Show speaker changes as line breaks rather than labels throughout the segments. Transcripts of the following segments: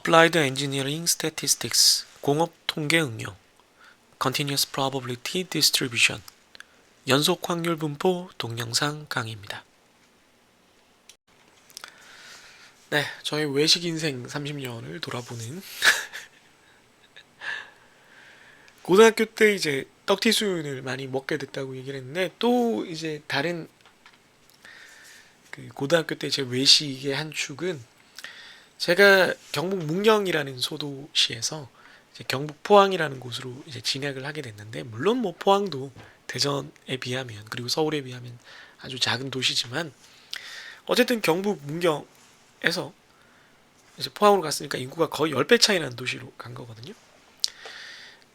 Applied Engineering Statistics 공업 통계 응용 Continuous Probability Distribution 연속 확률 분포 동영상 강의입니다. 네, 저의 외식 인생 30년을 돌아보는 고등학교 때 이제 떡튀순을 많이 먹게 됐다고 얘기를 했는데 또 이제 다른 그 고등학교 때 제 외식의 한 축은 제가 경북 문경이라는 소도시에서 이제 경북 포항이라는 곳으로 이제 진학을 하게 됐는데 물론 뭐 포항도 대전에 비하면 그리고 서울에 비하면 아주 작은 도시지만 어쨌든 경북 문경에서 이제 포항으로 갔으니까 인구가 거의 10배 차이 나는 도시로 간 거거든요.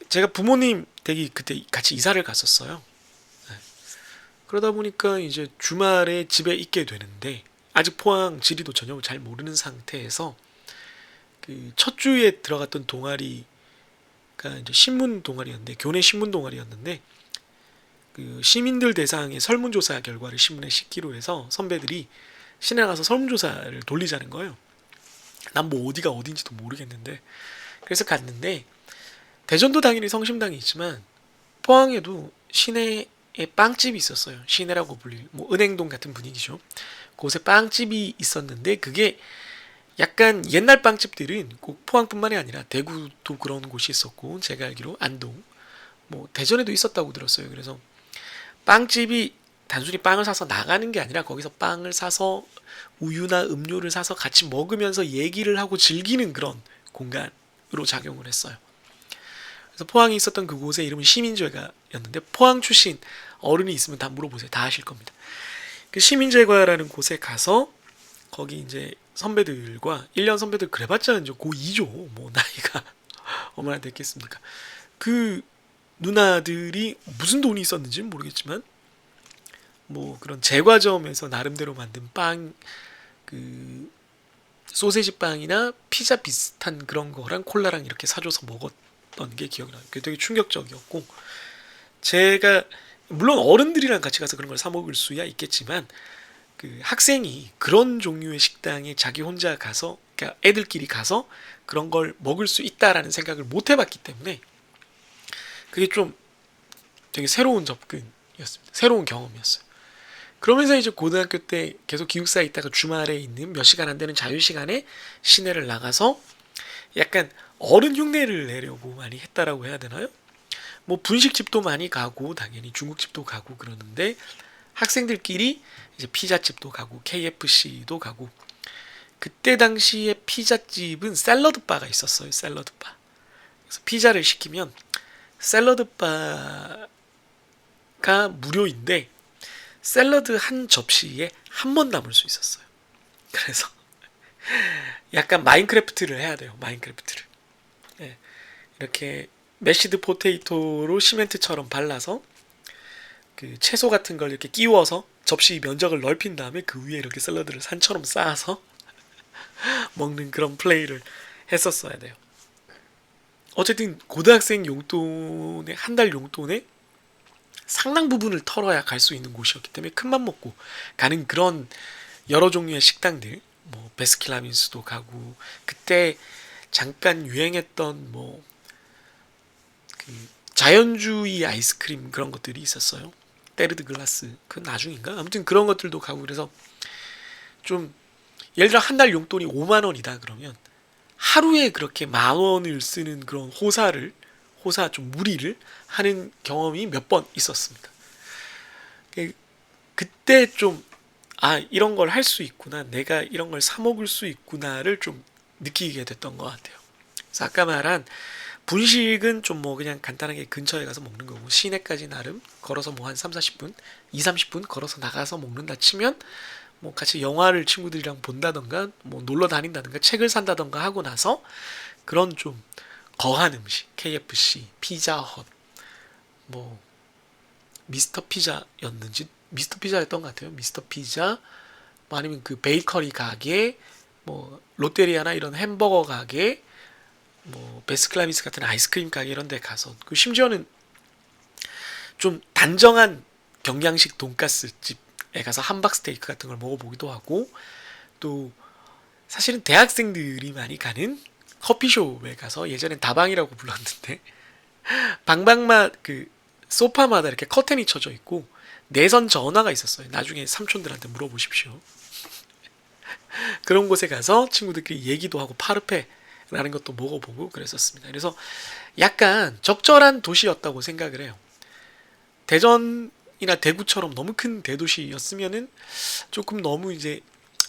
제가 부모님 댁이 그때 같이 이사를 갔었어요. 네. 그러다 보니까 이제 주말에 집에 있게 되는데 아직 포항 지리도 전혀 잘 모르는 상태에서 그 첫 주에 들어갔던 동아리가 이제 신문 동아리였는데 교내 신문 동아리였는데 그 시민들 대상의 설문조사 결과를 신문에 싣기로 해서 선배들이 시내 가서 설문조사를 돌리자는 거예요. 난 뭐 어디가 어딘지도 모르겠는데 그래서 갔는데 대전도 당연히 성심당이 있지만 포항에도 시내에 빵집이 있었어요. 시내라고 불릴 뭐 은행동 같은 분위기죠. 곳에 빵집이 있었는데 그게 약간 옛날 빵집들은 꼭 포항뿐만이 아니라 대구도 그런 곳이 있었고 제가 알기로 안동 뭐 대전에도 있었다고 들었어요. 그래서 빵집이 단순히 빵을 사서 나가는 게 아니라 거기서 빵을 사서 우유나 음료를 사서 같이 먹으면서 얘기를 하고 즐기는 그런 공간으로 작용을 했어요. 그래서 포항에 있었던 그곳의 이름은 시민제과였는데 포항 출신 어른이 있으면 다 물어보세요. 다 아실 겁니다. 그 시민제과라는 곳에 가서 거기 이제 선배들과 1년 선배들 그래봤자 이제 고2죠. 뭐 나이가 얼마나 됐겠습니까? 그 누나들이 무슨 돈이 있었는지는 모르겠지만 뭐 그런 제과점에서 나름대로 만든 빵, 그 소세지 빵이나 피자 비슷한 그런 거랑 콜라랑 이렇게 사줘서 먹었던 게 기억이 나요. 그게 되게 충격적이었고 제가 물론 어른들이랑 같이 가서 그런 걸 사 먹을 수야 있겠지만 그 학생이 그런 종류의 식당에 자기 혼자 가서 그러니까 애들끼리 가서 그런 걸 먹을 수 있다라는 생각을 못 해봤기 때문에 그게 좀 되게 새로운 접근이었습니다. 새로운 경험이었어요. 그러면서 이제 고등학교 때 계속 기숙사에 있다가 주말에 있는 몇 시간 안 되는 자유시간에 시내를 나가서 약간 어른 흉내를 내려고 많이 했다라고 해야 되나요? 뭐 분식집도 많이 가고 당연히 중국집도 가고 그러는데 학생들끼리 이제 피자집도 가고 KFC도 가고 그때 당시에 피자집은 샐러드 바가 있었어요. 샐러드 바. 그래서 피자를 시키면 샐러드 바가 무료인데 샐러드 한 접시에 한 번 담을 수 있었어요. 그래서 약간 마인크래프트를 해야 돼요. 마인크래프트를. 예, 이렇게 매시드 포테이토로 시멘트처럼 발라서 그 채소 같은 걸 이렇게 끼워서 접시 면적을 넓힌 다음에 그 위에 이렇게 샐러드를 산처럼 쌓아서 먹는 그런 플레이를 했었어야 돼요. 어쨌든 고등학생 용돈의 한 달 용돈에 상당 부분을 털어야 갈 수 있는 곳이었기 때문에 큰맘 먹고 가는 그런 여러 종류의 식당들 뭐 베스킨라빈스도 가고 그때 잠깐 유행했던 뭐 그 자연주의 아이스크림 그런 것들이 있었어요. 때르드 글라스 그 나중인가 아무튼 그런 것들도 가고 그래서 좀 예를 들어 한 달 용돈이 5만 원이다 그러면 하루에 그렇게 10,000원을 쓰는 그런 호사 좀 무리를 하는 경험이 몇 번 있었습니다. 그때 좀 이런 걸 할 수 있구나 내가 이런 걸 사 먹을 수 있구나를 좀 느끼게 됐던 것 같아요. 그래서 아까 말한 분식은 좀 뭐 그냥 간단하게 근처에 가서 먹는 거고 시내까지 나름 걸어서 뭐 한 3, 40분, 2, 30분 걸어서 나가서 먹는다 치면 뭐 같이 영화를 친구들이랑 본다던가 뭐 놀러 다닌다던가 책을 산다던가 하고 나서 그런 좀 거한 음식 KFC, 피자헛, 뭐 미스터 피자였는지 미스터 피자였던 것 같아요. 미스터 피자 뭐 아니면 그 베이커리 가게 뭐 롯데리아나 이런 햄버거 가게 뭐 베스클라비스 같은 아이스크림 가게 이런 데 가서 그 심지어는 좀 단정한 경양식 돈가스 집에 가서 함박 스테이크 같은 걸 먹어보기도 하고 또 사실은 대학생들이 많이 가는 커피숍에 가서 예전엔 다방이라고 불렀는데 방방마 그 소파마다 이렇게 커튼이 쳐져 있고 내선 전화가 있었어요. 나중에 삼촌들한테 물어보십시오. 그런 곳에 가서 친구들끼리 얘기도 하고 파르페라는 것도 먹어보고 그랬었습니다. 그래서 약간 적절한 도시였다고 생각을 해요. 대전이나 대구처럼 너무 큰 대도시였으면은 조금 너무 이제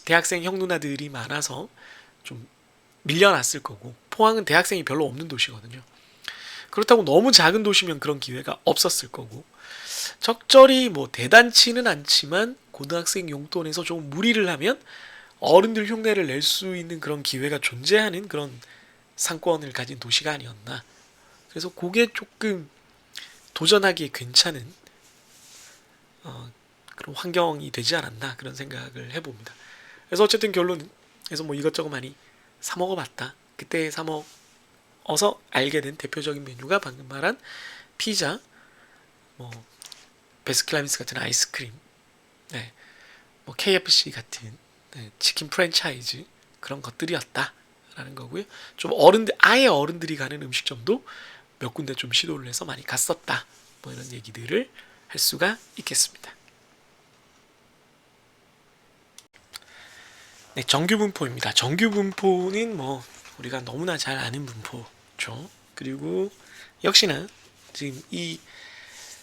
대학생 형 누나들이 많아서 좀 밀려났을 거고, 포항은 대학생이 별로 없는 도시거든요. 그렇다고 너무 작은 도시면 그런 기회가 없었을 거고, 적절히 뭐 대단치는 않지만 고등학생 용돈에서 좀 무리를 하면 어른들 흉내를 낼 수 있는 그런 기회가 존재하는 그런 상권을 가진 도시가 아니었나. 그래서 그게 조금 도전하기에 괜찮은 그런 환경이 되지 않았나 그런 생각을 해봅니다. 그래서 어쨌든 결론은, 그래서 뭐 이것저것 많이 사 먹어봤다. 그때 사 먹어서 알게 된 대표적인 메뉴가 방금 말한 피자, 뭐 베스킨라빈스 같은 아이스크림, 네, 뭐 KFC 같은 치킨 프랜차이즈 그런 것들이었다라는 거고요. 좀 아예 어른들이 가는 음식점도 몇 군데 좀 시도를 해서 많이 갔었다. 뭐 이런 얘기들을 할 수가 있겠습니다. 네, 정규 분포입니다. 정규 분포는 뭐 우리가 너무나 잘 아는 분포죠. 그리고 역시나 지금 이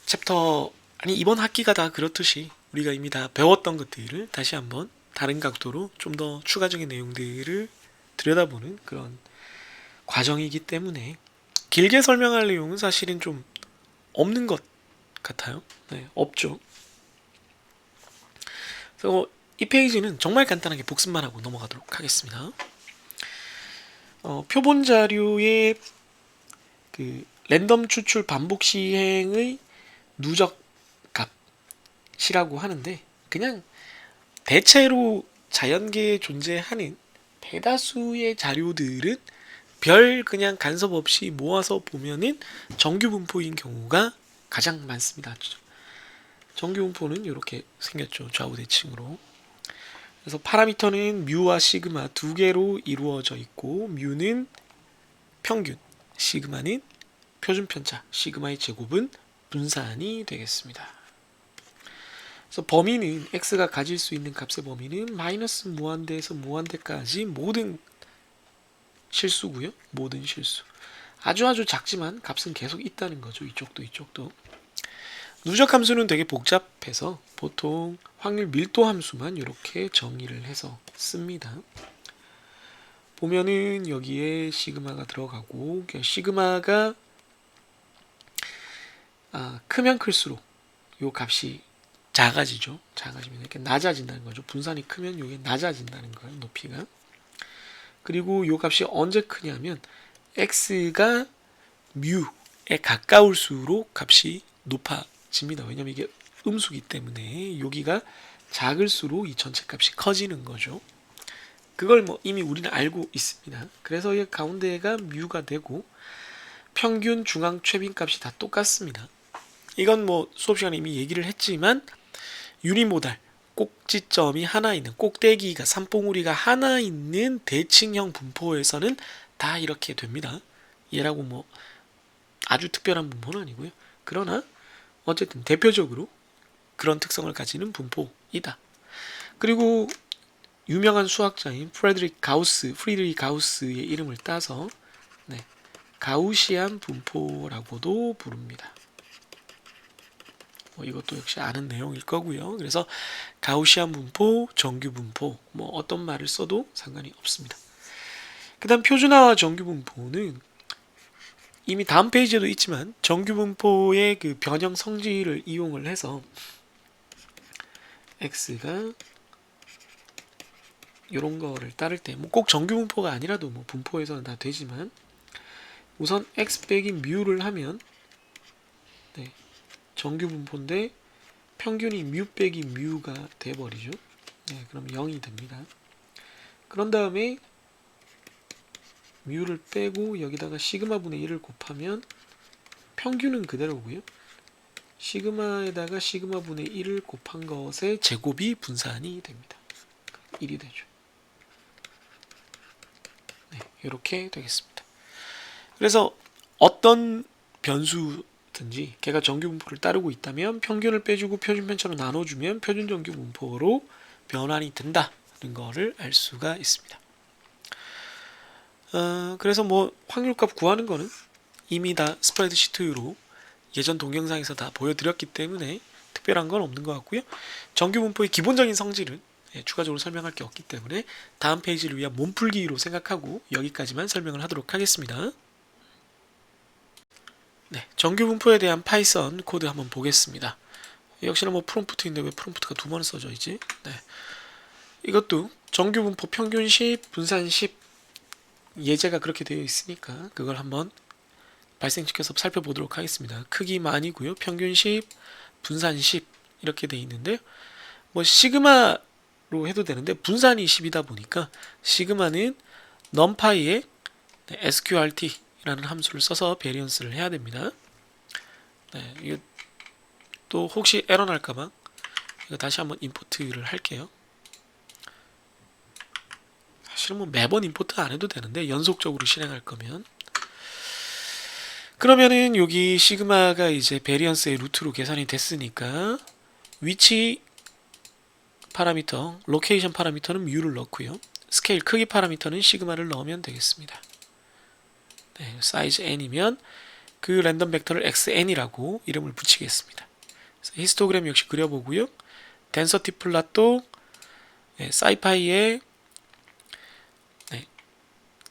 챕터, 아니 이번 학기가 다 그렇듯이 우리가 이미 다 배웠던 것들을 다시 한번 다른 각도로 좀 더 추가적인 내용들을 들여다보는 그런 과정이기 때문에 길게 설명할 내용은 사실은 좀 없는 것 같아요. 네, 없죠. 그래서 이 페이지는 정말 간단하게 복습만 하고 넘어가도록 하겠습니다. 표본 자료의 그 랜덤 추출 반복 시행의 누적 값이라고 하는데, 그냥 대체로 자연계에 존재하는 대다수의 자료들은 별 그냥 간섭 없이 모아서 보면은 정규 분포인 경우가 가장 많습니다. 정규 분포는 이렇게 생겼죠. 좌우 대칭으로. 그래서 파라미터는 뮤와 시그마 두 개로 이루어져 있고, 뮤는 평균, 시그마는 표준 편차, 시그마의 제곱은 분산이 되겠습니다. 그래서 범위는 x가 가질 수 있는 값의 범위는 마이너스 무한대에서 무한대까지 모든 실수고요. 모든 실수. 아주 작지만 값은 계속 있다는 거죠. 이쪽도 이쪽도. 누적 함수는 되게 복잡해서 보통 확률 밀도 함수만 이렇게 정의를 해서 씁니다. 보면은 여기에 시그마가 들어가고, 시그마가 크면 클수록 요 값이 작아지죠. 작아지면 이렇게 낮아진다는 거죠. 분산이 크면 이게 낮아진다는 거예요. 높이가. 그리고 요 값이 언제 크냐면 x가 뮤에 가까울수록 값이 높아집니다. 왜냐면 이게 음수기 때문에 여기가 작을수록 이 전체 값이 커지는 거죠. 그걸 뭐 이미 우리는 알고 있습니다. 그래서 이 가운데가 뮤가 되고 평균 중앙 최빈 값이 다 똑같습니다. 이건 뭐 수업 시간에 이미 얘기를 했지만 유니모달 꼭지점이 하나 있는, 꼭대기가 산봉우리가 하나 있는 대칭형 분포에서는 다 이렇게 됩니다. 얘라고 뭐 아주 특별한 분포는 아니고요. 그러나 어쨌든 대표적으로 그런 특성을 가지는 분포이다. 그리고 유명한 수학자인 프리드리히 가우스의 이름을 따서 가우시안 분포라고도 부릅니다. 이것도 역시 아는 내용일 거고요. 그래서 가우시안 분포, 정규 분포, 뭐 어떤 말을 써도 상관이 없습니다. 그 다음 표준화와 정규 분포는 이미 다음 페이지에도 있지만 정규 분포의 그 변형 성질을 이용을 해서 x가 이런 거를 따를 때, 뭐 꼭 정규 분포가 아니라도 뭐 분포에서는 다 되지만, 우선 x 빼기 뮤를 하면 정규 분포인데 평균이 뮤 빼기 뮤가 돼버리죠. 그럼 0이 됩니다. 그런 다음에 뮤를 빼고 여기다가 시그마 분의 1을 곱하면 평균은 그대로고요. 시그마에다가 시그마 분의 1을 곱한 것의 제곱이 분산이 됩니다. 1이 되죠. 이렇게 되겠습니다. 그래서 어떤 변수든지 걔가 정규 분포를 따르고 있다면 평균을 빼주고 표준 편차로 나눠주면 표준 정규 분포로 변환이 된다는 거를 알 수가 있습니다. 그래서 뭐 확률값 구하는 거는 이미 다 스프레드시트로 예전 동영상에서 다 보여드렸기 때문에 특별한 건 없는 것 같고요. 정규 분포의 기본적인 성질은 추가적으로 설명할 게 없기 때문에 다음 페이지를 위한 몸풀기로 생각하고 여기까지만 설명을 하도록 하겠습니다. 네, 정규 분포에 대한 파이썬 코드 한번 보겠습니다. 역시나 뭐 프롬프트인데 왜 프롬프트가 두 번 써져 있지? 네. 이것도 정규 분포 평균 10, 분산 10 예제가 그렇게 되어 있으니까 그걸 한번 발생시켜서 살펴보도록 하겠습니다. 크기 만이고요. 평균 10, 분산 10 이렇게 되어 있는데요. 뭐 시그마로 해도 되는데 분산이 10이다 보니까 시그마는 numpy에 sqrt라는 함수를 써서 베리언스를 해야 됩니다. 네, 이거 또 혹시 에러 날까봐 이거 다시 한번 임포트를 할게요. 사실은 뭐 매번 임포트 안 해도 되는데 연속적으로 실행할 거면 그러면은 여기 시그마가 이제 베리언스의 루트로 계산이 됐으니까 위치 파라미터, 로케이션 파라미터는 뮤를 넣고요. 스케일 크기 파라미터는 시그마를 넣으면 되겠습니다. 네, 사이즈 n이면 그 랜덤 벡터를 xn이라고 이름을 붙이겠습니다. 히스토그램 역시 그려보고요. 덴서티 플롯도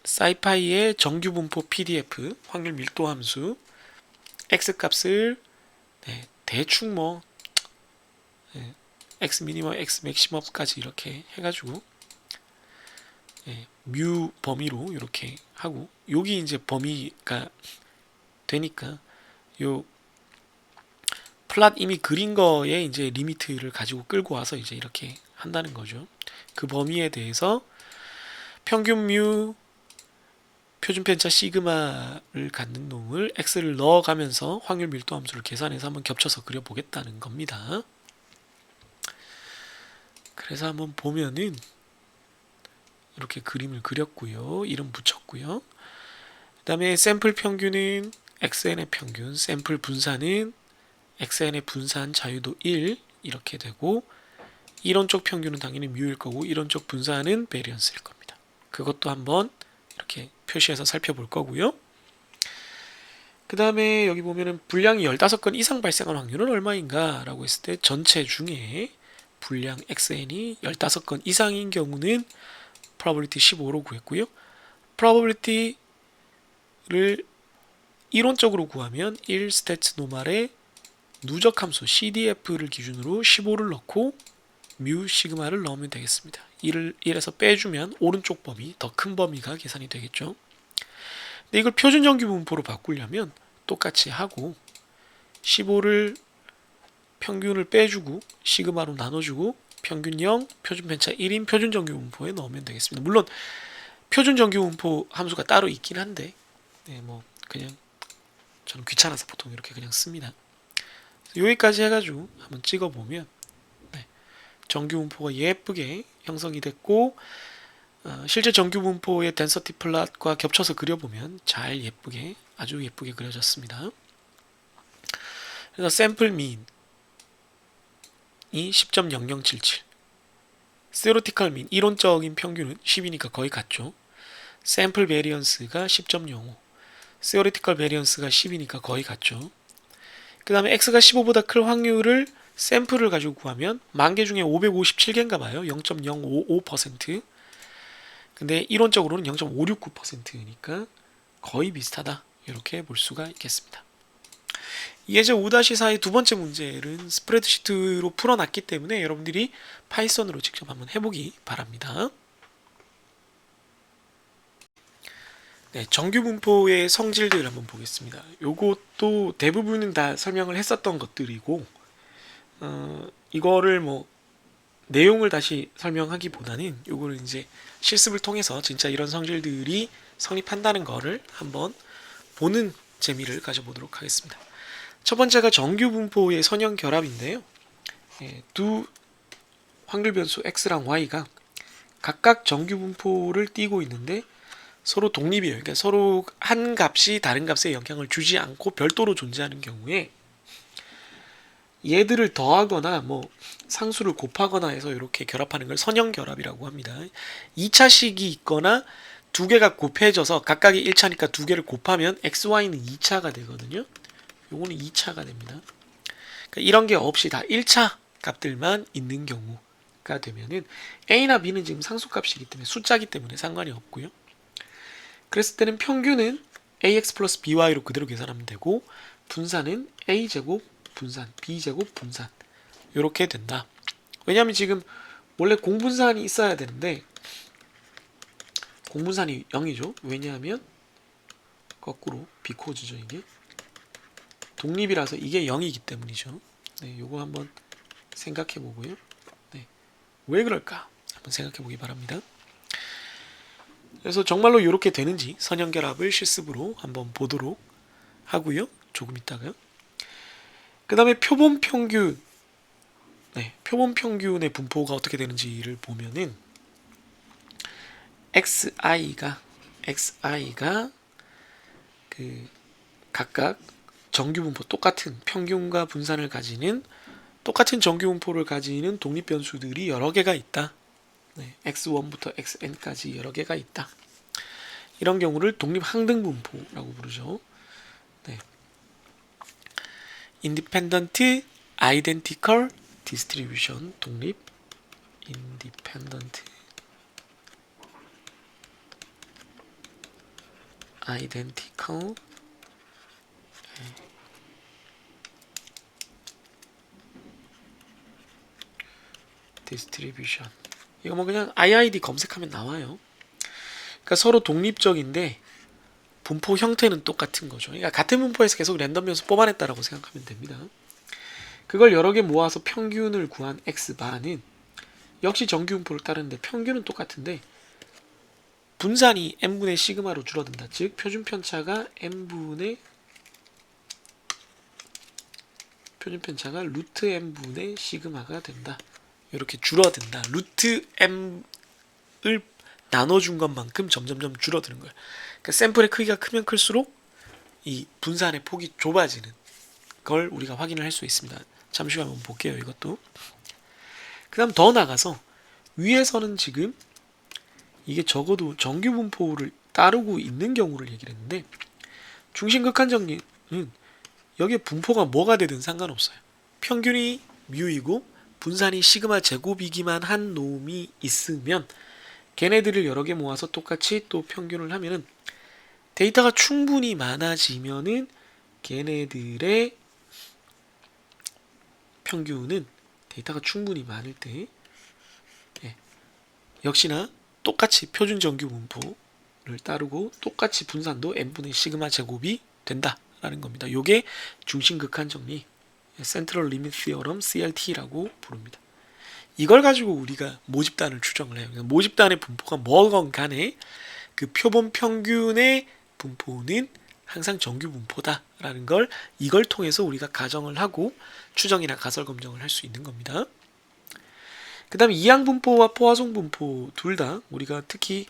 사이파이의 정규 분포 PDF 확률 밀도 함수 x 값을 대충 뭐 x 미니멈, x 맥시멈까지 이렇게 해가지고 뮤 범위로 이렇게 하고 여기 이제 범위가 되니까 요 플랫 이미 그린 거에 이제 리미트를 가지고 끌고 와서 이제 이렇게 한다는 거죠. 그 범위에 대해서 평균 뮤 표준 편차 시그마를 갖는 놈을 x를 넣어가면서 확률 밀도 함수를 계산해서 한번 겹쳐서 그려보겠다는 겁니다. 그래서 한번 보면은 이렇게 그림을 그렸고요. 이름 붙였고요. 그 다음에 샘플 평균은 xn의 평균, 샘플 분산은 xn의 분산 자유도 1 이렇게 되고 이론적 평균은 당연히 뮤일 거고 이론적 분산은 베리언스일 겁니다. 그것도 한번 이렇게 표시해서 살펴볼 거고요. 그 다음에 여기 보면은 분량이 15건 이상 발생한 확률은 얼마인가 라고 했을 때 전체 중에 분량 xn이 15건 이상인 경우는 probability 15로 구했고요. probability를 이론적으로 구하면 1 stats normal의 누적 함수 CDF를 기준으로 15를 넣고 뮤 시그마를 넣으면 되겠습니다. 1에서 빼주면 오른쪽 범위, 더 큰 범위가 계산이 되겠죠. 근데 이걸 표준 정규 분포로 바꾸려면 똑같이 하고 15를 평균을 빼주고 시그마로 나눠주고 평균 0, 표준 편차 1인 표준 정규 분포에 넣으면 되겠습니다. 물론 표준 정규 분포 함수가 따로 있긴 한데 뭐 그냥 저는 귀찮아서 보통 이렇게 그냥 씁니다. 여기까지 해가지고 한번 찍어보면 정규 분포가 예쁘게 형성이 됐고 실제 정규 분포의 덴서티 플롯과 겹쳐서 그려보면 잘 예쁘게 아주 예쁘게 그려졌습니다. 그래서 샘플 민이 10.0077 세오리티컬 민 이론적인 평균은 10이니까 거의 같죠. 샘플 베리언스가 10.05 세오리티컬 베리언스가 10이니까 거의 같죠. 그 다음에 x가 15보다 클 확률을 샘플을 가지고 구하면 10,000개 중에 557개인가 봐요. 0.055%. 근데 이론적으로는 0.569%니까 거의 비슷하다. 이렇게 볼 수가 있겠습니다. 예제 5-4의 두 번째 문제는 스프레드시트로 풀어놨기 때문에 여러분들이 파이썬으로 직접 한번 해보기 바랍니다. 네, 정규 분포의 성질들을 한번 보겠습니다. 요것도 대부분은 다 설명을 했었던 것들이고 이거를 뭐 내용을 다시 설명하기보다는 요거를 이제 실습을 통해서 진짜 이런 성질들이 성립한다는 거를 한번 보는 재미를 가져보도록 하겠습니다. 첫 번째가 정규 분포의 선형 결합인데요. 두 확률 변수 x랑 y가 각각 정규 분포를 띠고 있는데 서로 독립이에요. 그러니까 서로 한 값이 다른 값에 영향을 주지 않고 별도로 존재하는 경우에 얘들을 더하거나 뭐 상수를 곱하거나 해서 이렇게 결합하는 걸 선형결합이라고 합니다. 2차식이 있거나 두 개가 곱해져서 각각이 1차니까 두 개를 곱하면 xy는 2차가 되거든요. 요거는 2차가 됩니다. 그러니까 이런 게 없이 다 1차 값들만 있는 경우가 되면은 a나 b는 지금 상수값이기 때문에 숫자기 때문에 상관이 없고요. 그랬을 때는 평균은 ax 플러스 by로 그대로 계산하면 되고 분산은 a제곱 분산, b제곱 분산 이렇게 된다. 왜냐하면 지금 원래 공분산이 있어야 되는데 공분산이 0이죠. 왜냐하면 거꾸로 비코즈죠. 이게 독립이라서 이게 0이기 때문이죠. 네, 요거 한번 생각해 보고요. 네, 왜 그럴까? 한번 생각해 보기 바랍니다. 그래서 정말로 이렇게 되는지 선형결합을 실습으로 한번 보도록 하고요. 조금 있다가요. 그 다음에 표본평균. 네, 표본평균의 분포가 어떻게 되는지를 보면은 xi가 그 각각 정규분포 똑같은 평균과 분산을 가지는 똑같은 정규분포를 가지는 독립변수들이 여러 개가 있다. 네, x1부터 xn까지 여러 개가 있다. 이런 경우를 독립항등분포라고 부르죠. 네. Independent Identical Distribution 독립 Independent Identical Distribution 이거 뭐 그냥 IID 검색하면 나와요. 그러니까 서로 독립적인데 분포 형태는 똑같은 거죠. 그러니까 같은 분포에서 계속 랜덤 변수 뽑아냈다라고 생각하면 됩니다. 그걸 여러 개 모아서 평균을 구한 x바는 역시 정규분포를 따르는데 평균은 똑같은데 분산이 n분의 시그마로 줄어든다. 즉 표준 편차가 n분의 루트 n분의 시그마가 된다. 이렇게 줄어든다. 루트 m을 나눠준 것만큼 점점점 줄어드는 거예요. 그러니까 샘플의 크기가 크면 클수록 이 분산의 폭이 좁아지는 걸 우리가 확인을 할 수 있습니다. 잠시 후 한번 볼게요. 이것도. 그 다음 더 나가서 위에서는 지금 이게 적어도 정규 분포를 따르고 있는 경우를 얘기를 했는데 중심극한 정리는 여기에 분포가 뭐가 되든 상관없어요. 평균이 뮤이고 분산이 시그마 제곱이기만 한 놈이 있으면 걔네들을 여러 개 모아서 똑같이 또 평균을 하면은 데이터가 충분히 많아지면은 걔네들의 평균은 데이터가 충분히 많을 때 역시나 똑같이 표준 정규 분포를 따르고 똑같이 분산도 n분의 시그마 제곱이 된다라는 겁니다. 요게 중심극한 정리 Central Limit Theorem CLT라고 부릅니다. 이걸 가지고 우리가 모집단을 추정을 해요. 모집단의 분포가 뭐건 간에 그 표본 평균의 분포는 항상 정규 분포다라는 걸 이걸 통해서 우리가 가정을 하고 추정이나 가설 검정을 할 수 있는 겁니다. 그 다음에 이항 분포와 포화송 분포 둘 다 우리가 특히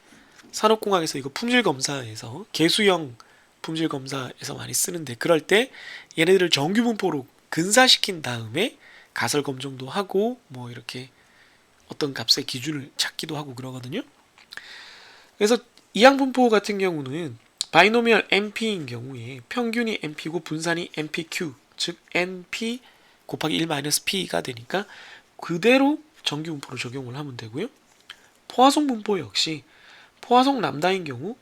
산업공학에서 이거 품질검사에서 개수형 품질검사에서 많이 쓰는데 그럴 때 얘네들을 정규 분포로 근사시킨 다음에 가설 검정도 하고 뭐 이렇게 어떤 값의 기준을 찾기도 하고 그러거든요. 그래서 이항 분포 같은 경우는 바이노미얼 NP인 경우에 평균이 NP고 분산이 NPQ 즉 NP 곱하기 1-P가 되니까 그대로 정규 분포로 적용을 하면 되고요. 포화송 분포 역시 포화송 람다인 경우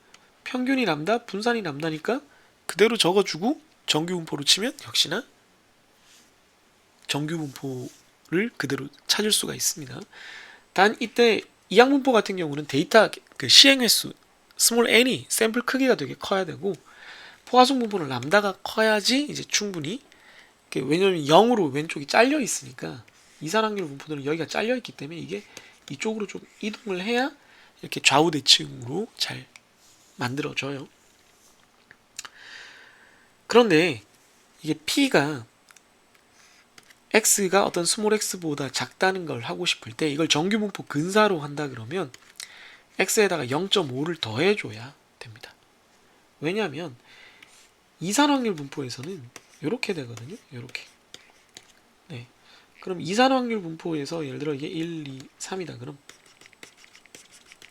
평균이 람다, 분산이 람다니까 그대로 적어주고 정규 분포로 치면 역시나 정규 분포를 그대로 찾을 수가 있습니다. 단 이때 이항 분포 같은 경우는 데이터 그 시행 횟수 스몰 n이 샘플 크기가 되게 커야 되고 포화송 분포는 람다가 커야지 이제 충분히 왜냐면 0으로 왼쪽이 잘려 있으니까 이산항률 분포들은 여기가 잘려 있기 때문에 이게 이쪽으로 좀 이동을 해야 이렇게 좌우 대칭으로 잘 만들어져요. 그런데 이게 P가 X가 어떤 스몰 x보다 작다는 걸 하고 싶을 때 이걸 정규분포 근사로 한다 그러면 X에다가 0.5를 더해줘야 됩니다. 왜냐하면 이산확률 분포에서는 이렇게 되거든요. 이렇게. 네. 그럼 이산확률 분포에서 예를 들어 이게 1, 2, 3이다. 그럼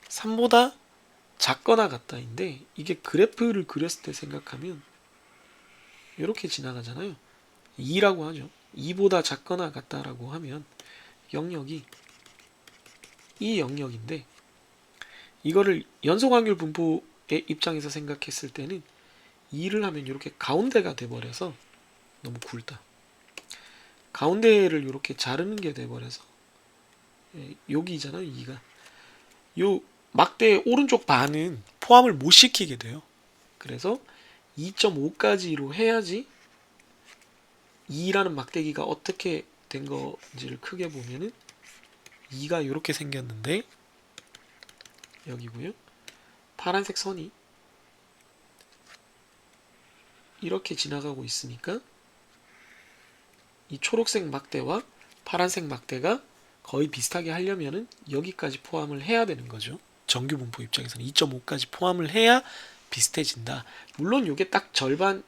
3보다 작거나 같다인데 이게 그래프를 그렸을 때 생각하면 이렇게 지나가잖아요. 2라고 하죠. 2보다 작거나 같다라고 하면 영역이 이 영역인데 이거를 연속확률 분포의 입장에서 생각했을 때는 2를 하면 이렇게 가운데가 돼버려서 너무 굵다. 가운데를 이렇게 자르는 게 돼버려서 여기잖아요. 2가 요 막대 오른쪽 반은 포함을 못 시키게 돼요. 그래서 2.5까지로 해야지 2라는 막대기가 어떻게 된 건지를 크게 보면은 2가 이렇게 생겼는데 여기고요. 파란색 선이 이렇게 지나가고 있으니까 이 초록색 막대와 파란색 막대가 거의 비슷하게 하려면은 여기까지 포함을 해야 되는 거죠. 정규 분포 입장에서는 2.5까지 포함을 해야 비슷해진다. 물론 이게 딱 절반을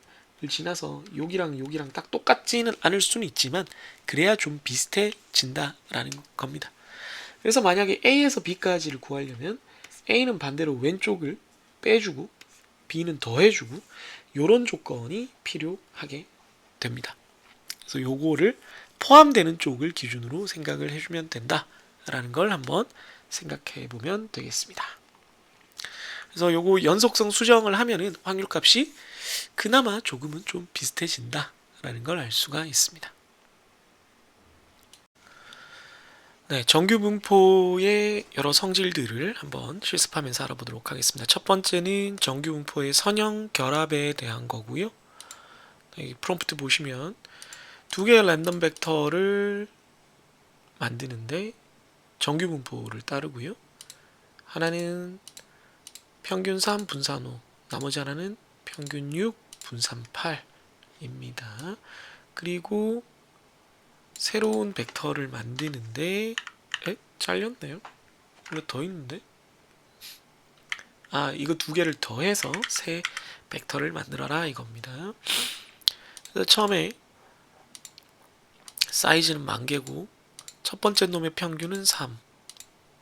지나서 여기랑 딱 똑같지는 않을 수는 있지만 그래야 좀 비슷해진다라는 겁니다. 그래서 만약에 A에서 B까지를 구하려면 A는 반대로 왼쪽을 빼주고 B는 더해주고 이런 조건이 필요하게 됩니다. 그래서 요거를 포함되는 쪽을 기준으로 생각을 해주면 된다라는 걸 한번 생각해 보면 되겠습니다. 그래서 요거 연속성 수정을 하면은 확률값이 그나마 조금은 좀 비슷해진다라는 걸 알 수가 있습니다. 네, 정규 분포의 여러 성질들을 한번 실습하면서 알아보도록 하겠습니다. 첫 번째는 정규 분포의 선형 결합에 대한 거고요. 여기 프롬프트 보시면 두 개의 랜덤 벡터를 만드는데 정규 분포를 따르고요. 하나는 평균 3 분산 5, 나머지 하나는 평균 6 분산 8입니다. 그리고 새로운 벡터를 만드는데 잘렸네요. 원래 더 있는데 이거 두 개를 더해서 새 벡터를 만들어라 이겁니다. 그래서 처음에 사이즈는 10,000개고 첫 번째 놈의 평균은 3,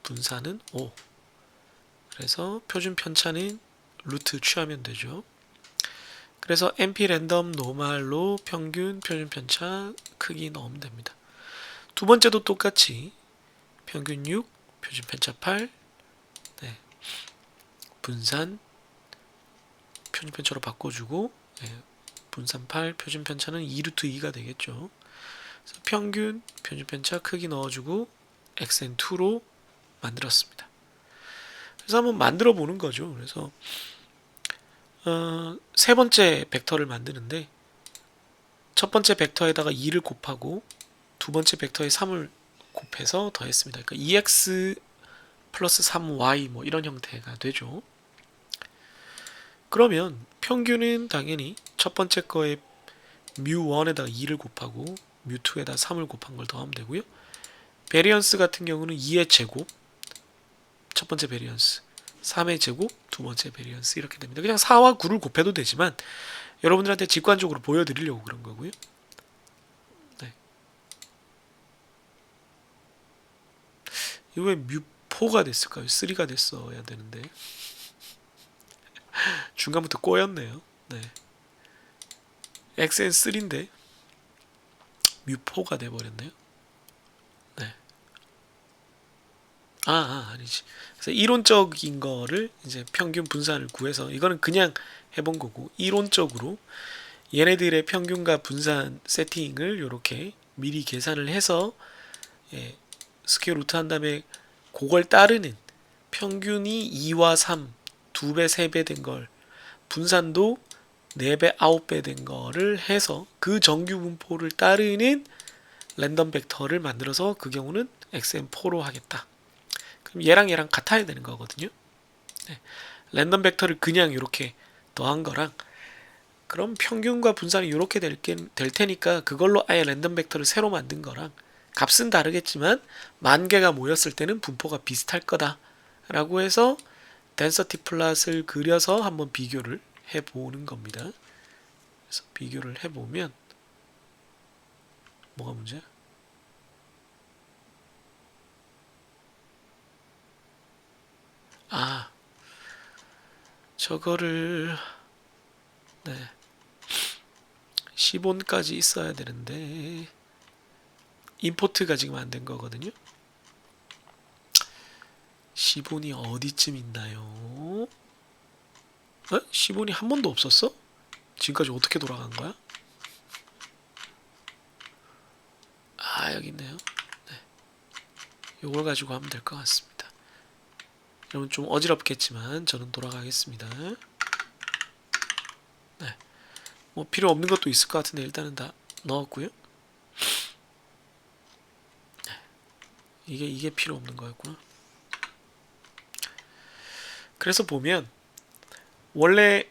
분산은 5. 그래서 표준 편차는 루트 취하면 되죠. 그래서 np 랜덤 노말로 평균 표준 편차 크기 넣으면 됩니다. 두 번째도 똑같이 평균 6, 표준 편차 8, 분산 표준 편차로 바꿔주고 분산 8, 표준 편차는 2루트 2가 되겠죠. 그래서 평균 표준 편차 크기 넣어주고 xn2로 만들었습니다. 그래서 한번 만들어 보는 거죠. 그래서 세 번째 벡터를 만드는데 첫 번째 벡터에다가 2를 곱하고 두 번째 벡터에 3을 곱해서 더했습니다. 그러니까 2x 플러스 3y 뭐 이런 형태가 되죠. 그러면 평균은 당연히 첫 번째 거에 mu1에다가 2를 곱하고 mu2에다가 3을 곱한 걸 더하면 되고요. 베리언스 같은 경우는 2의 제곱 첫 번째 베리언스, 3의 제곱 두 번째 베리언스 이렇게 됩니다. 그냥 4와 9를 곱해도 되지만 여러분들한테 직관적으로 보여드리려고 그런 거고요. 네. 이거 왜 mu4가 됐을까요? 3가 됐어야 되는데 중간부터 꼬였네요. 네. xn3인데 mu4가 돼버렸네요. 네. 아니지. 그래서 이론적인 거를 이제 평균 분산을 구해서 이거는 그냥 해본 거고 이론적으로 얘네들의 평균과 분산 세팅을 이렇게 미리 계산을 해서 스퀘어 루트 한 다음에 그걸 따르는 평균이 2와 3 2배, 3배 된 걸 분산도 4배, 9배 된 거를 해서 그 정규 분포를 따르는 랜덤 벡터를 만들어서 그 경우는 xn4로 하겠다. 그럼 얘랑 같아야 되는 거거든요. 랜덤 벡터를 그냥 이렇게 더한 거랑 그럼 평균과 분산이 이렇게 될 테니까 그걸로 아예 랜덤 벡터를 새로 만든 거랑 값은 다르겠지만 10,000개가 모였을 때는 분포가 비슷할 거다 라고 해서 density plot을 그려서 한번 비교를 해보는 겁니다. 그래서 비교를 해보면 뭐가 문제야? 아, 저거를 네, 10원까지 있어야 되는데 임포트가 지금 안 된 거거든요. 10원이 어디쯤 있나요? 10원이 한 번도 없었어? 지금까지 어떻게 돌아간 거야? 아, 여기 있네요. 네. 요걸 가지고 하면 될 것 같습니다. 여러분 좀 어지럽겠지만 저는 돌아가겠습니다. 네. 뭐 필요 없는 것도 있을 것 같은데 일단은 다 넣었고요. 네. 이게 필요 없는 거였구나. 그래서 보면 원래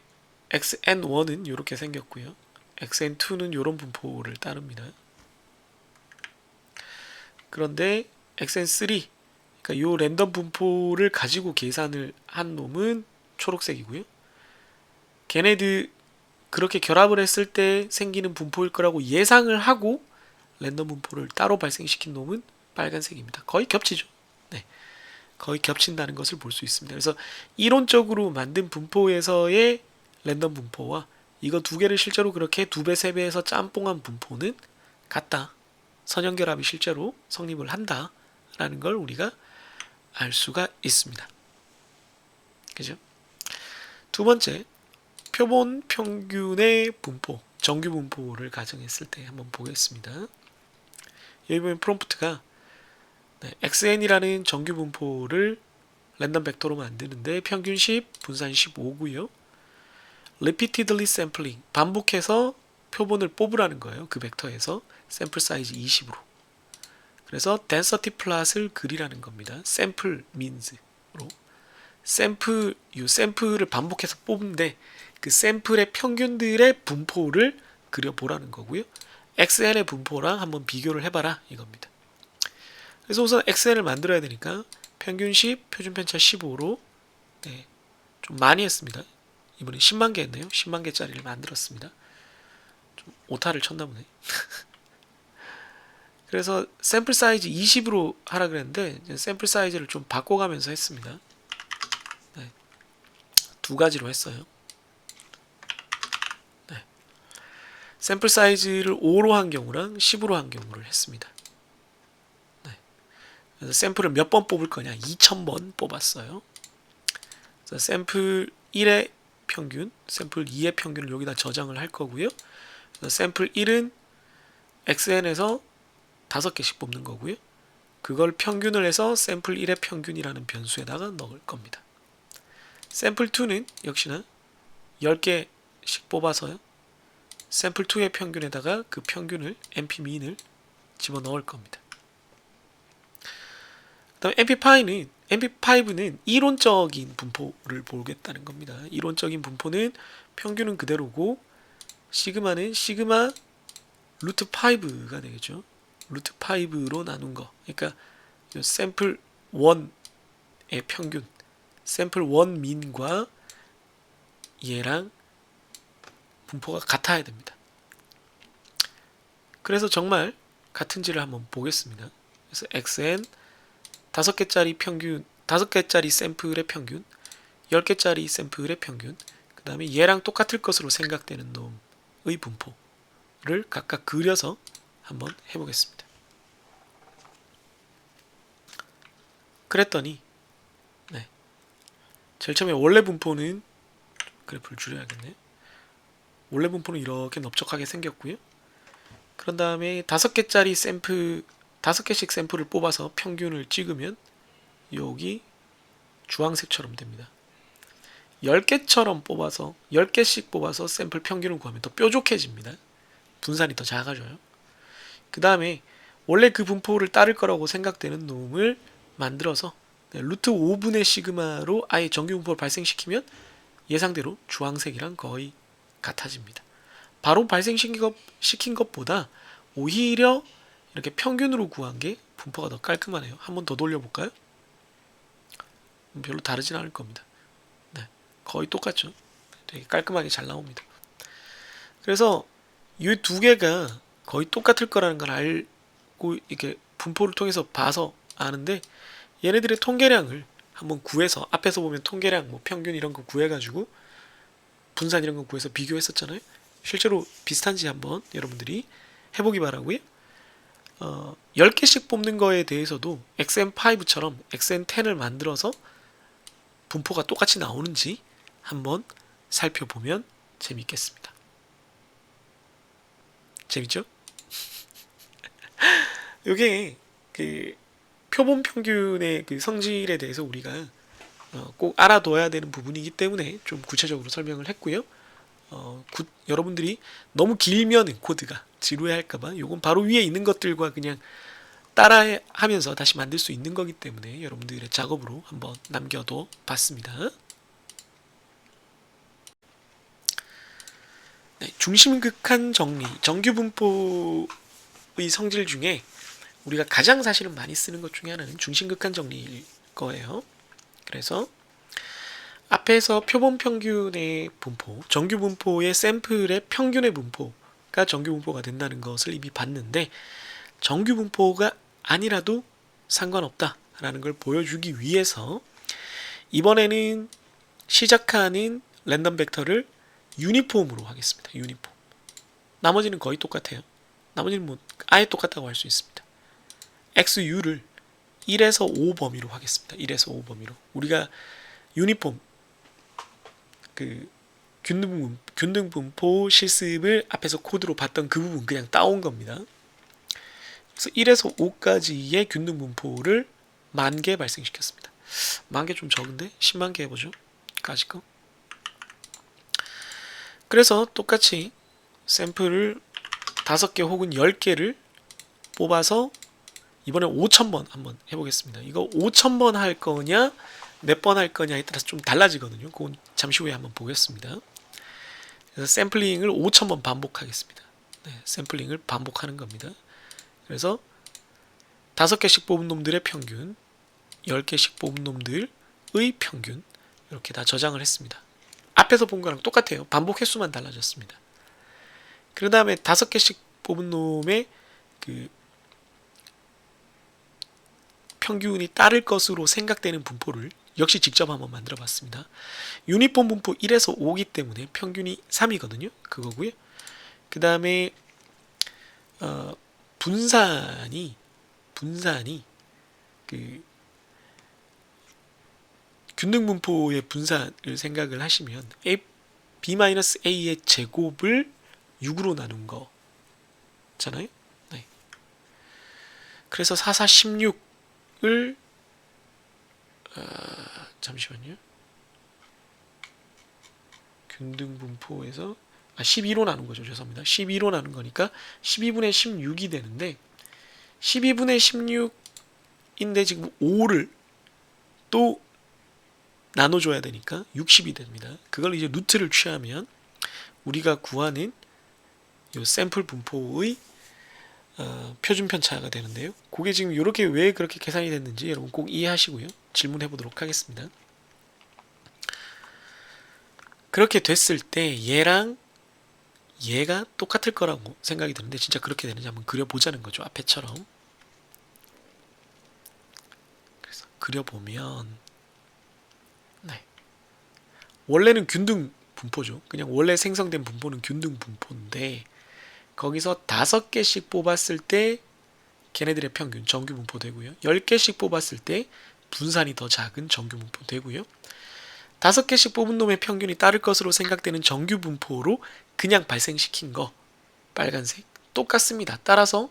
xn1은 이렇게 생겼고요. xn2는 이런 분포를 따릅니다. 그런데 xn3, 그러니까 요 랜덤 분포를 가지고 계산을 한 놈은 초록색이고요. 걔네들 그렇게 결합을 했을 때 생기는 분포일 거라고 예상을 하고 랜덤 분포를 따로 발생시킨 놈은 빨간색입니다. 거의 겹치죠. 네, 거의 겹친다는 것을 볼 수 있습니다. 그래서 이론적으로 만든 분포에서의 랜덤 분포와 이거 두 개를 실제로 그렇게 2배, 3배에서 짬뽕한 분포는 같다. 선형결합이 실제로 성립을 한다라는 걸 우리가 알 수가 있습니다. 그죠? 두 번째, 표본 평균의 분포, 정규 분포를 가정했을 때 한번 보겠습니다. 여기 보면 프롬프트가 xn이라는 정규 분포를 랜덤 벡터로 만드는데 평균 10, 분산 15고요. repeatedly sampling, 반복해서 표본을 뽑으라는 거예요. 그 벡터에서 샘플 사이즈 20으로. 그래서 density plot을 그리라는 겁니다. sample means로. 샘플을 반복해서 뽑는데 그 샘플의 평균들의 분포를 그려보라는 거고요. xn의 분포랑 한번 비교를 해봐라 이겁니다. 그래서 우선 xn을 만들어야 되니까 평균 10, 표준 편차 15로 네, 좀 많이 했습니다. 이번에 10만 개 했네요. 10만 개짜리를 만들었습니다. 좀 오타를 쳤나 보네. 그래서 샘플 사이즈 20으로 하라 그랬는데 샘플 사이즈를 좀 바꿔가면서 했습니다. 네, 두 가지로 했어요. 네, 샘플 사이즈를 5로 한 경우랑 10으로 한 경우를 했습니다. 네, 그래서 샘플을 몇 번 뽑을 거냐? 2000번 뽑았어요. 그래서 샘플 1의 평균, 샘플 2의 평균을 여기다 저장을 할 거고요. 그래서 샘플 1은 xn에서 5개씩 뽑는 거고요. 그걸 평균을 해서 샘플 1의 평균이라는 변수에다가 넣을 겁니다. 샘플 2는 역시나 10개씩 뽑아서요. 샘플 2의 평균에다가 그 평균을 np민을 집어넣을 겁니다. 그 다음에 np5는 이론적인 분포를 보겠다는 겁니다. 이론적인 분포는 평균은 그대로고 시그마는 시그마 루트 5가 되겠죠. 루트 5로 나눈 거. 그러니까 샘플 1의 평균, 샘플 1 민과 얘랑 분포가 같아야 됩니다. 그래서 정말 같은지를 한번 보겠습니다. 그래서 xn 5개짜리 평균, 5개짜리 샘플의 평균, 10개짜리 샘플의 평균, 그 다음에 얘랑 똑같을 것으로 생각되는 놈의 분포를 각각 그려서 한번 해보겠습니다. 그랬더니 네, 제일 처음에 원래 분포는 그래프를 줄여야겠네요. 원래 분포는 이렇게 넓적하게 생겼고요. 그런 다음에 5개짜리 샘플 5개씩 샘플을 뽑아서 평균을 찍으면 여기 주황색처럼 됩니다. 10개처럼 뽑아서 10개씩 뽑아서 샘플 평균을 구하면 더 뾰족해집니다. 분산이 더 작아져요. 그 다음에 원래 그 분포를 따를 거라고 생각되는 놈을 만들어서 루트 5분의 시그마로 아예 정규 분포를 발생시키면 예상대로 주황색이랑 거의 같아집니다. 바로 발생시킨 것보다 오히려 이렇게 평균으로 구한 게 분포가 더 깔끔하네요. 한번 더 돌려볼까요? 별로 다르진 않을 겁니다. 거의 똑같죠. 되게 깔끔하게 잘 나옵니다. 그래서 이 두 개가 거의 똑같을 거라는 걸 알고 이렇게 분포를 통해서 봐서 아는데, 얘네들의 통계량을 한번 구해서, 앞에서 보면 통계량 뭐 평균 이런 거 구해가지고 분산 이런 거 구해서 비교했었잖아요. 실제로 비슷한지 한번 여러분들이 해보기 바라고요. 10개씩 뽑는 거에 대해서도 XM5처럼 XM10을 만들어서 분포가 똑같이 나오는지 한번 살펴보면 재밌겠습니다. 재밌죠? 이게 그 표본 평균의 그 성질에 대해서 우리가 꼭 알아둬야 되는 부분이기 때문에 좀 구체적으로 설명을 했고요. 여러분들이 너무 길면 코드가 지루해할까봐 요건 바로 위에 있는 것들과 그냥 따라하면서 다시 만들 수 있는 거기 때문에 여러분들의 작업으로 한번 남겨둬 봤습니다. 네, 중심극한 정리, 정규분포의 성질 중에 우리가 가장 사실은 많이 쓰는 것 중에 하나는 중심극한 정리일 거예요. 그래서 앞에서 표본 평균의 분포, 정규 분포의 샘플의 평균의 분포가 정규 분포가 된다는 것을 이미 봤는데, 정규 분포가 아니라도 상관없다라는 걸 보여주기 위해서 이번에는 시작하는 랜덤 벡터를 유니폼으로 하겠습니다. 유니폼. 나머지는 거의 똑같아요. 나머지는 뭐 아예 똑같다고 할 수 있습니다. XU를 1에서 5 범위로 하겠습니다. 1에서 5 범위로. 우리가 유니폼 그 균등분포 실습을 앞에서 코드로 봤던 그 부분 그냥 따온 겁니다. 그래서 1에서 5까지의 균등분포를 10,000개 발생시켰습니다. 10,000개 좀 적은데 100,000개 해보죠. 까짓 거. 그래서 똑같이 샘플을 5개 혹은 10개를 뽑아서 이번에 5,000번 한번 해보겠습니다. 이거 5,000번 할 거냐 몇 번 할 거냐에 따라서 좀 달라지거든요. 그건 잠시 후에 한번 보겠습니다. 그래서 샘플링을 5,000번 반복하겠습니다. 네, 샘플링을 반복하는 겁니다. 그래서 5개씩 뽑은 놈들의 평균, 10개씩 뽑은 놈들의 평균, 이렇게 다 저장을 했습니다. 앞에서 본 거랑 똑같아요. 반복 횟수만 달라졌습니다. 그 다음에 5개씩 뽑은 놈의 그 평균이 따를 것으로 생각되는 분포를 역시 직접 한번 만들어 봤습니다. 유니폼 분포 1에서 5기 때문에 평균이 3이거든요. 그거고요. 그 다음에 분산이 그 균등 분포의 분산을 생각을 하시면 b-a의 제곱을 6으로 나눈 거잖아요. 네. 그래서 4, 4, 16을 잠시만요. 균등 분포에서 12로 나눈 거죠. 죄송합니다. 12로 나눈 거니까 12분의 16이 되는데, 12분의 16인데 지금 5를 또 나눠줘야 되니까 60이 됩니다. 그걸 이제 루트를 취하면 우리가 구하는 이 샘플 분포의 표준 편차가 되는데요. 그게 지금 이렇게 왜 그렇게 계산이 됐는지 여러분 꼭 이해하시고요. 질문해 보도록 하겠습니다. 그렇게 됐을 때 얘랑 얘가 똑같을 거라고 생각이 드는데, 진짜 그렇게 되는지 한번 그려보자는 거죠. 앞에처럼. 그래서 그려보면, 네. 원래는 균등 분포죠. 그냥 원래 생성된 분포는 균등 분포인데, 거기서 5개씩 뽑았을 때 걔네들의 평균 정규 분포 되고요. 10개씩 뽑았을 때 분산이 더 작은 정규 분포 되고요. 5개씩 뽑은 놈의 평균이 따를 것으로 생각되는 정규 분포로 그냥 발생시킨 거, 빨간색, 똑같습니다. 따라서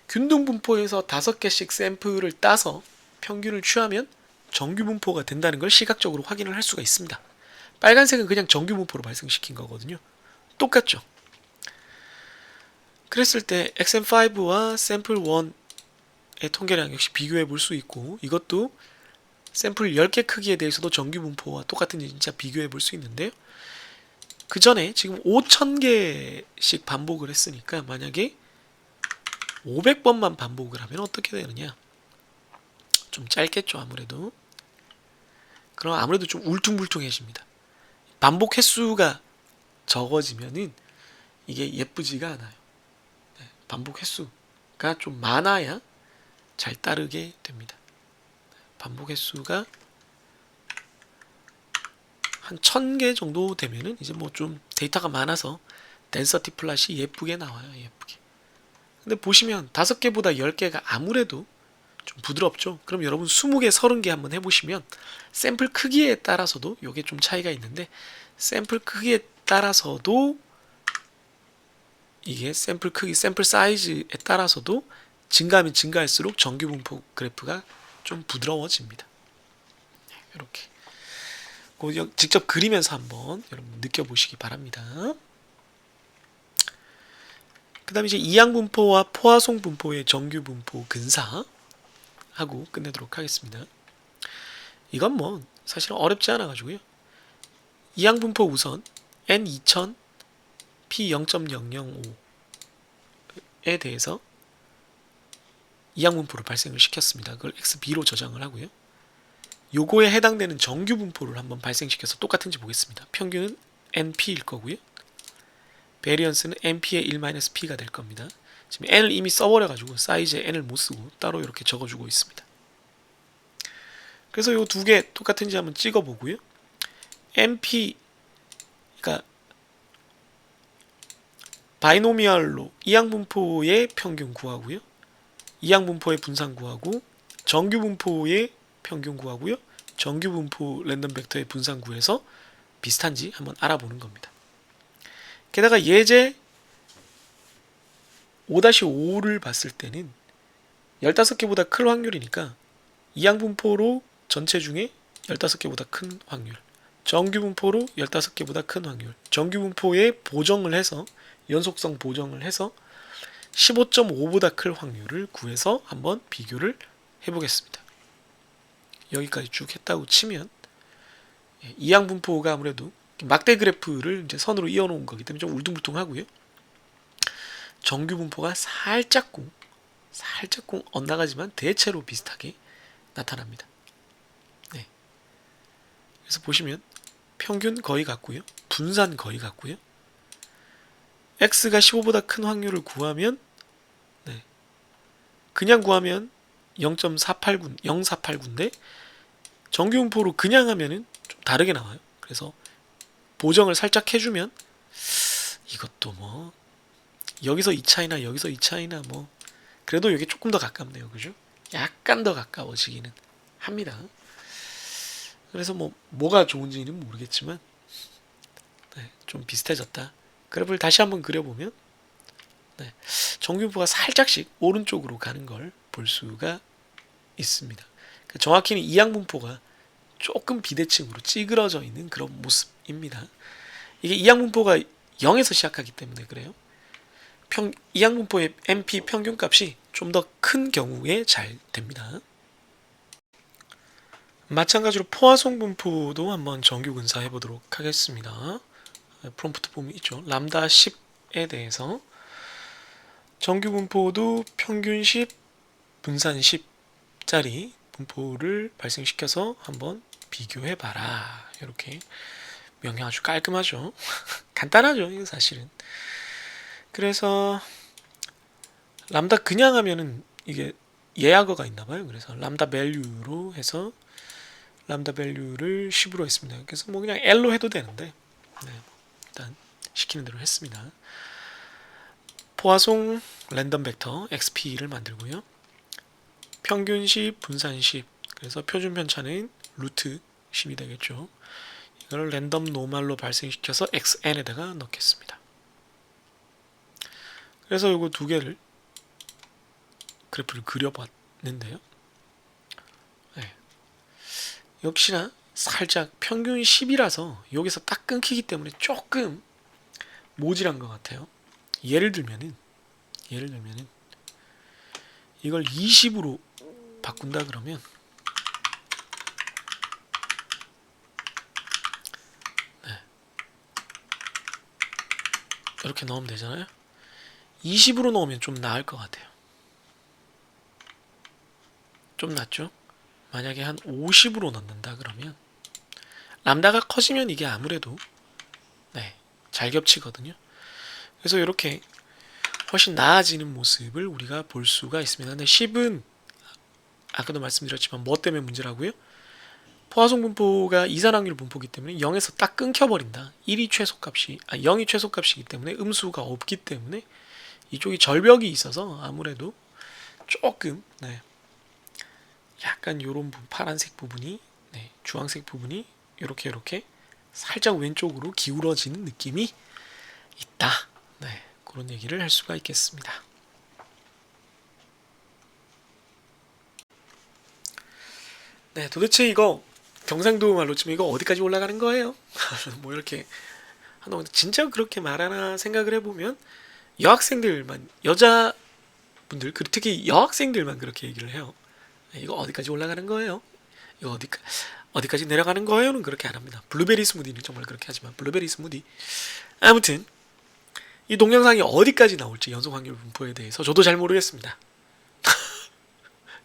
균등 분포에서 5개씩 샘플을 따서 평균을 취하면 정규 분포가 된다는 걸 시각적으로 확인을 할 수가 있습니다. 빨간색은 그냥 정규 분포로 발생시킨 거거든요. 똑같죠? 그랬을 때 XM5와 샘플 1의 통계량 역시 비교해 볼 수 있고, 이것도 샘플 10개 크기에 대해서도 정규 분포와 똑같은지 진짜 비교해 볼 수 있는데요. 그 전에 지금 5,000개씩 반복을 했으니까 만약에 500번만 반복을 하면 어떻게 되느냐? 좀 짧겠죠, 아무래도. 그럼 아무래도 좀 울퉁불퉁해집니다. 반복 횟수가 적어지면은 이게 예쁘지가 않아요. 반복 횟수가 좀 많아야 잘 따르게 됩니다. 반복 횟수가 한 1000개 정도 되면은 이제 뭐 좀 데이터가 많아서 덴서티 플랫이 예쁘게 나와요. 예쁘게. 근데 보시면 5개보다 10개가 아무래도 좀 부드럽죠. 그럼 여러분 20개, 30개 한번 해보시면 샘플 크기에 따라서도 이게 좀 차이가 있는데, 샘플 크기에 따라서도 이게 샘플 크기, 샘플 사이즈에 따라서도 증가하면 증가할수록 정규 분포 그래프가 좀 부드러워집니다. 이렇게 직접 그리면서 한번 여러분 느껴보시기 바랍니다. 그 다음에 이제 이항 분포와 포화송 분포의 정규 분포 근사 하고 끝내도록 하겠습니다. 이건 뭐 사실 어렵지 않아 가지고요. 이항 분포 우선 N2000 P0.005에 대해서 이항 분포를 발생을 시켰습니다. 그걸 XB로 저장을 하고요. 요거에 해당되는 정규 분포를 한번 발생시켜서 똑같은지 보겠습니다. 평균은 NP일 거고요. 베리언스는 NP의 1-P가 될 겁니다. 지금 N을 이미 써버려가지고 사이즈에 N을 못 쓰고 따로 이렇게 적어주고 있습니다. 그래서 요 두 개 똑같은지 한번 찍어보고요. NP, 그러니까 바이노미얼로 이항 분포의 평균 구하고요. 이항 분포의 분산 구하고, 정규 분포의 평균 구하고요. 정규 분포 랜덤 벡터의 분산 구해서 비슷한지 한번 알아보는 겁니다. 게다가 예제 5-5를 봤을 때는 15개보다 클 확률이니까 이항 분포로 전체 중에 15개보다 큰 확률, 정규 분포로 15개보다 큰 확률, 정규 분포에 보정을 해서 연속성 보정을 해서 15.5보다 클 확률을 구해서 한번 비교를 해보겠습니다. 여기까지 쭉 했다고 치면 이항 분포가 아무래도 막대 그래프를 이제 선으로 이어놓은 거기 때문에 좀 울퉁불퉁하고요. 정규 분포가 살짝쿵 엇나가지만 대체로 비슷하게 나타납니다. 네. 그래서 보시면 평균 거의 같고요. 분산 거의 같고요. X가 15보다 큰 확률을 구하면 그냥 구하면 0.489인데 정규 분포로 그냥 하면은 좀 다르게 나와요. 그래서 보정을 살짝 해주면 이것도 뭐 여기서 이 차이나 여기서 이 차이나 뭐 그래도 이게 조금 더 가깝네요. 그죠? 약간 더 가까워지기는 합니다. 그래서 뭐가 좋은지는 모르겠지만 좀 비슷해졌다. 그래프를 다시 한번 그려보면 정규분포가 살짝씩 오른쪽으로 가는 걸 볼 수가 있습니다. 정확히는 이항 분포가 조금 비대칭으로 찌그러져 있는 그런 모습입니다. 이게 이항 분포가 0에서 시작하기 때문에 그래요. 이항 분포의 NP 평균값이 좀 더 큰 경우에 잘 됩니다. 마찬가지로 포화송 분포도 한번 정규 근사해 보도록 하겠습니다. 프롬프트 보면 있죠. 람다 10에 대해서 정규 분포도 평균 10, 분산 10짜리 분포를 발생시켜서 한번 비교해봐라. 이렇게 명령 아주 깔끔하죠. 간단하죠. 이거 사실은. 그래서 람다 그냥 하면은 이게 예약어가 있나봐요. 그래서 람다 밸류로 해서 람다 밸류를 10으로 했습니다. 그래서 뭐 그냥 L로 해도 되는데 일단 시키는 대로 했습니다. 포화송 랜덤 벡터 XP를 만들고요. 평균 10, 분산 10. 그래서 표준 편차는 루트 10이 되겠죠. 이걸 랜덤 노멀로 발생시켜서 XN에다가 넣겠습니다. 그래서 이거 두 개를 그래프를 그려봤는데요. 역시나 살짝 평균 10이라서 여기서 딱 끊기기 때문에 조금 모질한 것 같아요. 예를 들면은 이걸 20으로 바꾼다 그러면 이렇게 넣으면 되잖아요. 20으로 넣으면 좀 나을 것 같아요. 좀 낫죠? 만약에 한 50으로 넣는다 그러면 람다가 커지면 이게 아무래도 네, 잘 겹치거든요. 그래서 이렇게 훨씬 나아지는 모습을 우리가 볼 수가 있습니다. 근데 10은 아까도 말씀드렸지만 뭐 때문에 문제라고요? 포화송 분포가 이산확률 분포이기 때문에 0에서 딱 끊겨버린다. 1이 최소값이 0이 최소값이기 때문에 음수가 없기 때문에 이쪽이 절벽이 있어서 아무래도 조금 네, 약간 요런 파란색 부분이 네, 주황색 부분이 이렇게 살짝 왼쪽으로 기울어지는 느낌이 있다. 네, 그런 얘기를 할 수가 있겠습니다. 네, 도대체 이거 경상도 말로 치면 이거 어디까지 올라가는 거예요? 뭐 이렇게 하는 건데 진짜 그렇게 말하나 생각을 해보면 여학생들만 여자분들 특히 여학생들만 그렇게 얘기를 해요. 이거 어디까지 올라가는 거예요? 이거 어디까지 내려가는 거예요는 그렇게 안 합니다. 블루베리 스무디는 정말 그렇게 하지만 블루베리 스무디 아무튼 이 동영상이 어디까지 나올지 연속 확률 분포에 대해서 저도 잘 모르겠습니다.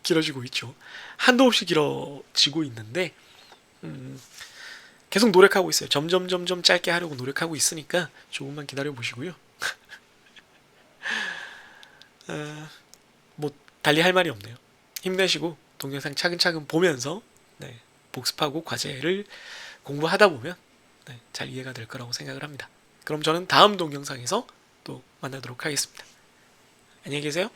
길어지고 있죠. 한도 없이 길어지고 있는데 계속 노력하고 있어요. 점점 짧게 하려고 노력하고 있으니까 조금만 기다려 보시고요. 뭐 달리 할 말이 없네요. 힘내시고 동영상 차근차근 보면서 네, 복습하고 과제를 공부하다 보면 네, 잘 이해가 될 거라고 생각을 합니다. 그럼 저는 다음 동영상에서 또 만나도록 하겠습니다. 안녕히 계세요.